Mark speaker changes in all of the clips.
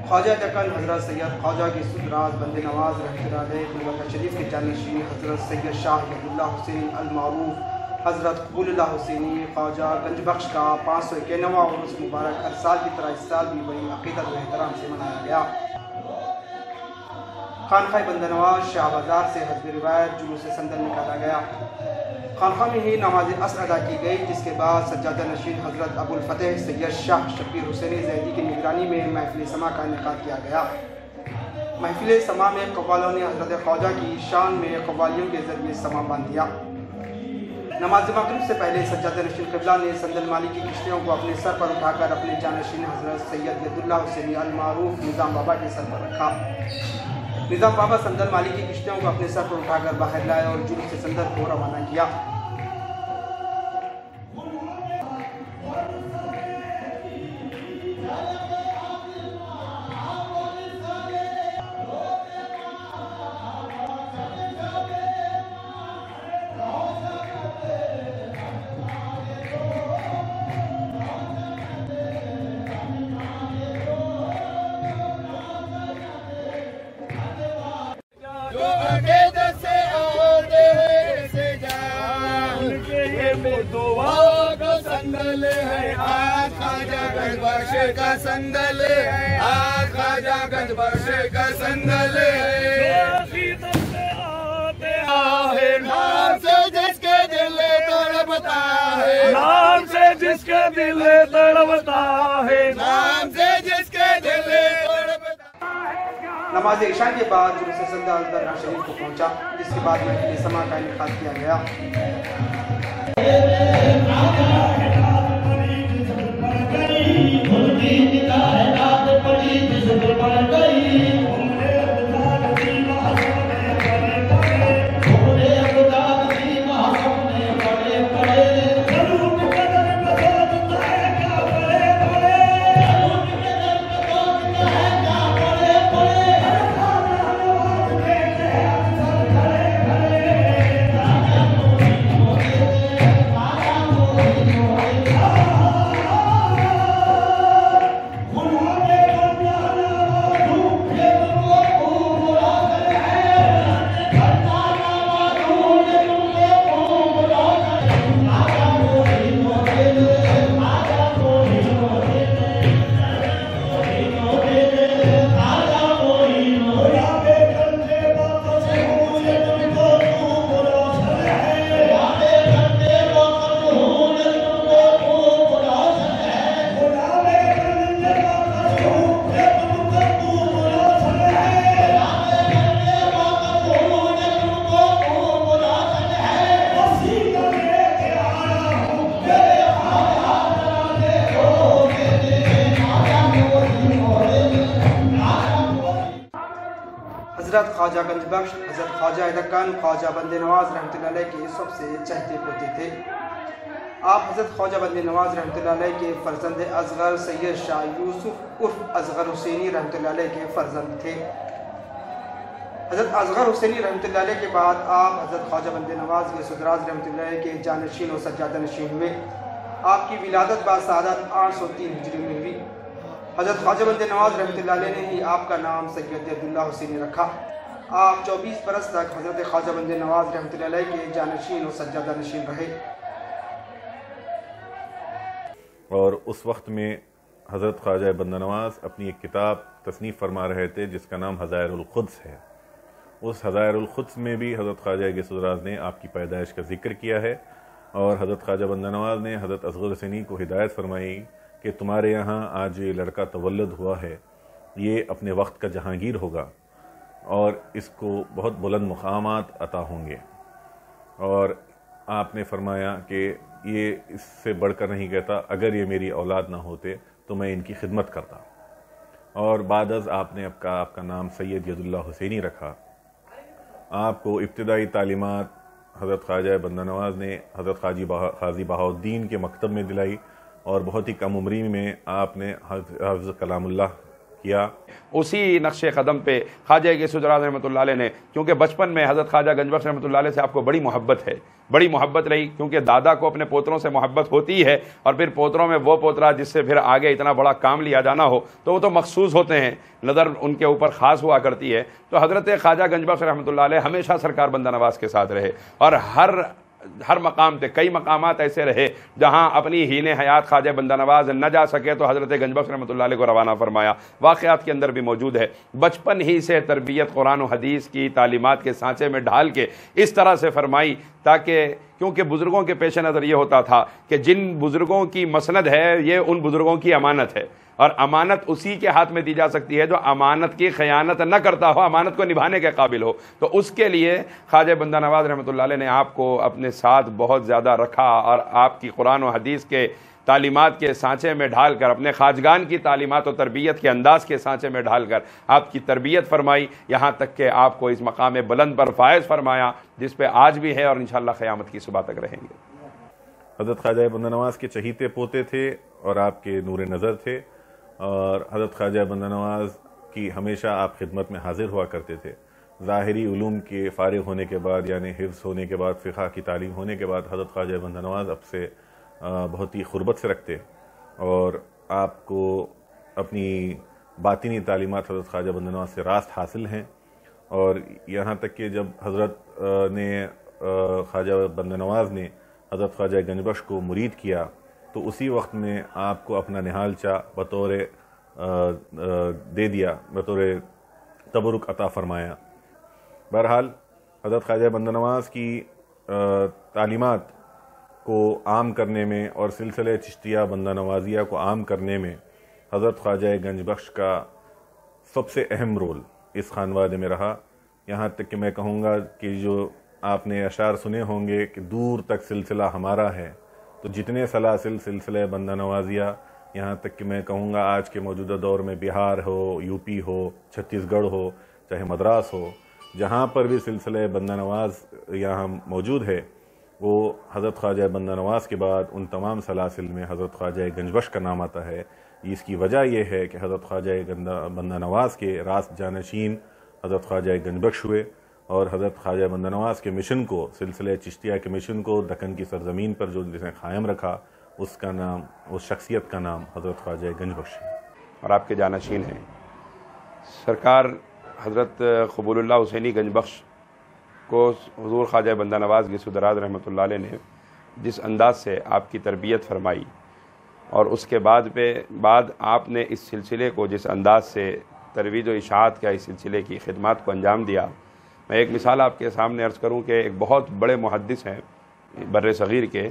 Speaker 1: خواجہ دکن حضرت سید خواجہ کی سدراز بند نواز رحمۃ اللہ علیہ گلبرگہ شریف کے جانشین حضرت سید شاہ عبد اللہ حسین المعروف حضرت قبول اللہ حسینی خواجہ گنج بخش کا 591واں عرس مبارک ہر سال کی طرح اس سال بھی بڑی عقیدت و احترام سے منایا گیا۔ خانقاہ بند نواز شاہ بازار سے حسب روایت جلوس سندل نکالا گیا۔ خانقاہ میں ہی نماز عصر ادا کی گئی، جس کے بعد سجادہ نشین حضرت ابو الفتح سید شاہ شبیر حسینی زیدی کی نگرانی میں محفل سما کا انعقاد کیا گیا۔ محفل سما میں قوالوں نے حضرت خواجہ کی شان میں قوالیوں کے ذریعے سما باندھ دیا۔ نماز مغرب سے پہلے سجادہ نشین قبلہ نے سندل مالی کی کشتیوں کو اپنے سر پر اٹھا کر اپنے جانشین حضرت سید عبد اللہ حسینی المعروف نظام بابا کے سر پر رکھا۔ نظام بابا سندل مالی کی کشتیوں کو اپنے سر پر اٹھا کر باہر لائے اور جلوس سے سندل کو روانہ کیا۔
Speaker 2: دعا کا سندل ہے آج خواجہ گنج بخش کا سندل ہے، آج خواجہ گنج بخش کا سندل ہے۔ نام سے جس کے دل تڑپتا ہے، نام سے جس کے دل تڑپتا ہے، نام سے جس کے دل تڑپتا ہے۔
Speaker 1: نماز عشاء کے بعد جلوس سندل درگاہ شریف کو پہنچا، جس کے بعد محفل سما کا انعقاد کیا گیا۔ حضرت خواجہ گنج بخش حضرت خواجہ دکن خواجہ بند نواز رحمۃ اللہ علیہ کے سب سے چہتے پوتے تھے۔ آپ حضرت خواجہ بند نواز رحمۃ اللہ علیہ کے فرزند اصغر سید شاہ یوسف عرف اصغر حسینی رحمۃ اللہ علیہ کے فرزند تھے۔ حضرت اصغر حسینی رحمۃ اللہ علیہ کے بعد آپ حضرت خواجہ بند نواز کے سدراز رحمۃ اللہ علیہ کے جانشین و سجادہ نشین ہوئے۔ آپ کی ولادت باسعادت 803 ہجری میں ہوئی۔ حضرت خواجہ بند نواز رحمۃ اللہ علیہ نے ہی آپ کا نام سید عبد اللہ حسینی رکھا۔ آپ 24 برس تک حضرت خواجہ بند نواز رحمۃ اللہ علیہ کے جانشین و سجادہ نشین رہے۔
Speaker 3: اور اس وقت میں حضرت خواجہ بند نواز اپنی ایک کتاب تصنیف فرما رہے تھے جس کا نام حظائر القدس ہے۔ اس حظائر القدس میں بھی حضرت خواجہ کے سدراز نے آپ کی پیدائش کا ذکر کیا ہے، اور حضرت خواجہ بند نواز نے حضرت اصغر حسینی کو ہدایت فرمائی کہ تمہارے یہاں آج یہ لڑکا تولد ہوا ہے، یہ اپنے وقت کا جہانگیر ہوگا اور اس کو بہت بلند مقامات عطا ہوں گے۔ اور آپ نے فرمایا کہ یہ اس سے بڑھ کر نہیں کہتا، اگر یہ میری اولاد نہ ہوتے تو میں ان کی خدمت کرتا۔ اور بعد از آپ نے آپ کا نام سید ید اللہ حسینی رکھا۔ آپ کو ابتدائی تعلیمات حضرت خواجہ بند نواز نے حضرت قاضی بہاؤالدین کے مکتب میں دلائی، اور بہت ہی کم عمری میں آپ نے حافظ کلام اللہ किया।
Speaker 4: उसी नक्शे कदम पे ख्वाजा गौस उजरात रहमतुल्लाह अलैह ने, क्योंकि बचपन में हज़रत ख्वाजा गंजबख्श रहमतुल्लाह अलैह से आपको बड़ी मोहब्बत है, बड़ी मोहब्बत रही, क्योंकि दादा को अपने पोतरों से मोहब्बत होती है, और फिर पोतरों में वो पोतरा जिससे फिर आगे इतना बड़ा काम लिया जाना हो तो वो तो मखसूस होते हैं, नज़र उनके ऊपर ख़ास हुआ करती है। तो हज़रत ख्वाजा गंजबख्श रहमतुल्लाह अलैह हमेशा सरकार बंदा नवाज के साथ रहे, और हर मकाम पे कई मकामात ऐसे रहे जहाँ अपनी हीने हयात ख्वाजा बंदा नवाज न जा सके तो हज़रत गंजबख्श रहमतुल्लाह अलैह को रवाना फरमाया। वाक़यात के अंदर भी मौजूद है। बचपन ही से तरबियत कुरान और हदीस की तालीमात के सांचे में ढाल के इस तरह से फरमाई, ताकि क्योंकि बुज़ुर्गों के पेश नज़र ये होता था कि जिन बुज़ुर्गों की मसनद है ये उन बुज़ुर्गों की अमानत है, और अमानत उसी के हाथ में दी जा सकती है जो अमानत की खयानत न करता हो, अमानत को निभाने के काबिल हो। तो उसके लिए ख्वाजा बंदा नवाज रहमतुल्लाह अलैह ने आपको अपने साथ बहुत ज़्यादा रखा, और आपकी कुरान और हदीस के तालीमात के सांचे में ढालकर, अपने खाजगान की तालीमात और तरबियत के अंदाज़ के सांचे में ढालकर आपकी तरबियत फरमाई, यहाँ तक कि आपको इस मकाम बुलंद पर फायज़ फरमाया, जिस पे आज भी है और इंशाअल्लाह क़यामत की सुबह तक रहेंगे।
Speaker 3: हज़रत ख्वाजा बंदा नवाज के चहीते पोते थे और आपके नूर नज़र थे, और हज़रत ख्वाजा बंदा नवाज की हमेशा आप खिदमत में हाजिर हुआ करते थे। ज़ाहिरी उलूम के फ़ारिग़ होने के बाद, यानी हिफ्ज़ होने के बाद, फ़िक़्ह की तालीम होने के बाद, हज़रत ख्वाजा बंदा नवाज अब से बहुत ही क़ुर्बत से रखते, और आपको अपनी बातिनी तालीमात हज़रत ख्वाजा बंदा नवाज से रास्त हासिल हैं। और यहाँ तक कि जब हज़रत ने ख्वाजा बंदा नवाज ने हज़रत ख्वाजा गंजबख्श को मुरीद किया तो उसी वक्त में आपको अपना निहालचा बतौर दे दिया, बतौर तबरुक अता फरमाया। बहरहाल हज़रत ख्वाजा बंदा नवाज की तालीमात को आम करने में और सिलसिले चिश्तिया बंदा नवाजिया को आम करने में हज़रत ख्वाजा गंजबख्श का सबसे अहम रोल इस खानवादे में रहा। यहाँ तक कि मैं कहूँगा कि जो आपने अशार सुने होंगे कि दूर तक सिलसिला हमारा है, तो जितने सलासिल सिलसिले बंदा नवाजिया, यहाँ तक कि मैं कहूँगा आज के मौजूदा दौर में बिहार हो, यूपी हो, छत्तीसगढ़ हो, चाहे मद्रास हो, जहाँ पर भी सिलसिले बंदा नवाज यहाँ मौजूद है, वो हज़रत ख्वाजा बंदा नवाज के बाद उन तमाम सलासिल में हज़रत ख्वाजा गंजबख्श का नाम आता है। इसकी वजह यह है कि हज़रत ख्वाजा बंदा नवाज के रास्त जानशीन हज़रत ख्वाजा गंजबख्श हुए, और हज़रत ख्वाजा बंदा नवाज के मिशन को, सिलसिले चिश्तिया के मिशन को दक्कन की सरज़मीन पर जो जिसने क़ायम रखा, उसका नाम, उस शख्सियत का नाम हज़रत ख्वाजा गंजबख्श है,
Speaker 4: और आपके जानशीन हैं। सरकार हज़रत क़बूलुल्लाह हुसैनी गंजबख्श को हुज़ूर ख्वाजा बंदा नवाज गौस उजरात रहमतुल्लाह अलैह ने जिस अंदाज़ से आपकी तरबियत फरमाई, और उसके बाद आपने इस सिलसिले को जिस अंदाज़ से तरवीज़ व इशाअत का इस सिलसिले की खिदमत को अंजाम दिया। मैं एक मिसाल आपके सामने अर्ज़ करूँ कि एक बहुत बड़े मुहद्दिस हैं बर्रे सग़ीर के,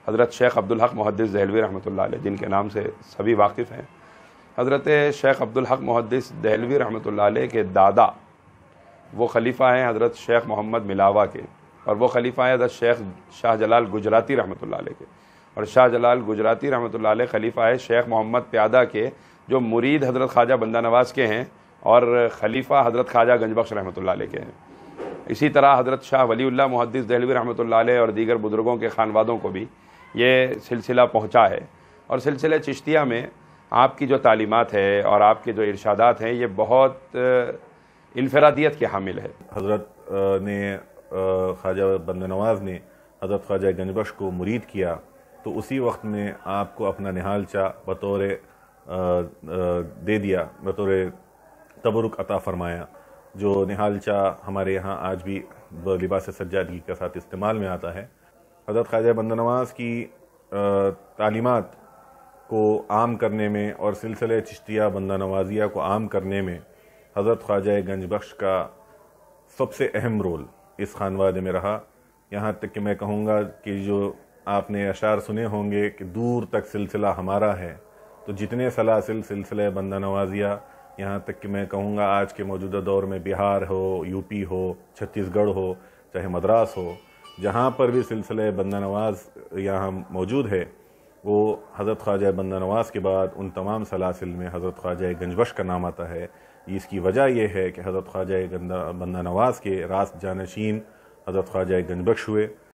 Speaker 4: हज़रत शेख अब्दुल हक मुहद्दिस दहलवी रहमतुल्लाह अलैह, जिनके नाम से सभी वाकिफ़ हैं। हज़रत शेख अब्दुल हक मुहद्दिस दहलवी रहमतुल्लाह अलैह के दादा वो खलीफ़ा हैं हज़रत शेख मोहम्मद मिलावा के, और वो खलीफ़ा हैं हज़रत शेख शाह जलाल गुजराती रहमतुल्लाह अलैह के, और शाह जलाल गुजराती रहमतुल्लाह अलैह खलीफ़ा है शेख मोहम्मद प्यादा के, जो मुरीद हज़रत ख्वाजा बंदा नवाज के हैं, और खलीफ़ा हज़रत ख्वाजा गंजबख्श रहमतुल्लाह अलैह के हैं। इसी तरह हज़रत शाह वलीउल्लाह मुहद्दिस दहलवी रहमतुल्लाह अलैह और दीगर बुज़ुर्गों के खानवादों को भी ये सिलसिला पहुँचा है, और सिलसिले चिश्तिया में आपकी जो तालीमात है और आपके जो इरशादात हैं ये बहुत इनफरादियत के हामिल है।
Speaker 3: हज़रत ने ख्वाजा बंदा नवाज ने हज़रत ख्वाजा गंजबख्श को मुरीद किया तो उसी वक्त में आपको अपना निहालचा बतौर दे दिया, बतौर तबरुक अता फरमाया, जो निहालचा हमारे यहाँ आज भी लिबास सज्जादगी के साथ इस्तेमाल में आता है। हज़रत ख्वाजा बंदा नवाज की तालीमात को आम करने में और सिलसिले चिश्तिया बंदा नवाजिया को आम करने में हज़रत ख्वाजा गंजबख्श का सबसे अहम रोल इस खानवादे में रहा। यहाँ तक कि मैं कहूँगा कि जो आपने अशार सुने होंगे कि दूर तक सिलसिला हमारा है, तो जितने सलासिल सिलसिले बंदा नवाजिया, यहाँ तक कि मैं कहूँगा आज के मौजूदा दौर में बिहार हो, यूपी हो, छत्तीसगढ़ हो, चाहे मद्रास हो, जहाँ पर भी सिलसिले बंदा नवाज यहाँ मौजूद है, वो हज़रत ख्वाजा बंदा नवाज के बाद उन तमाम सलासिल में हज़रत ख्वाजा गंजबख्श का नाम आता है। इसकी वजह यह है कि हज़रत ख्वाजा बंदा नवाज के रास्त जानशीन हज़रत ख्वाजा गंजबख्श हुए,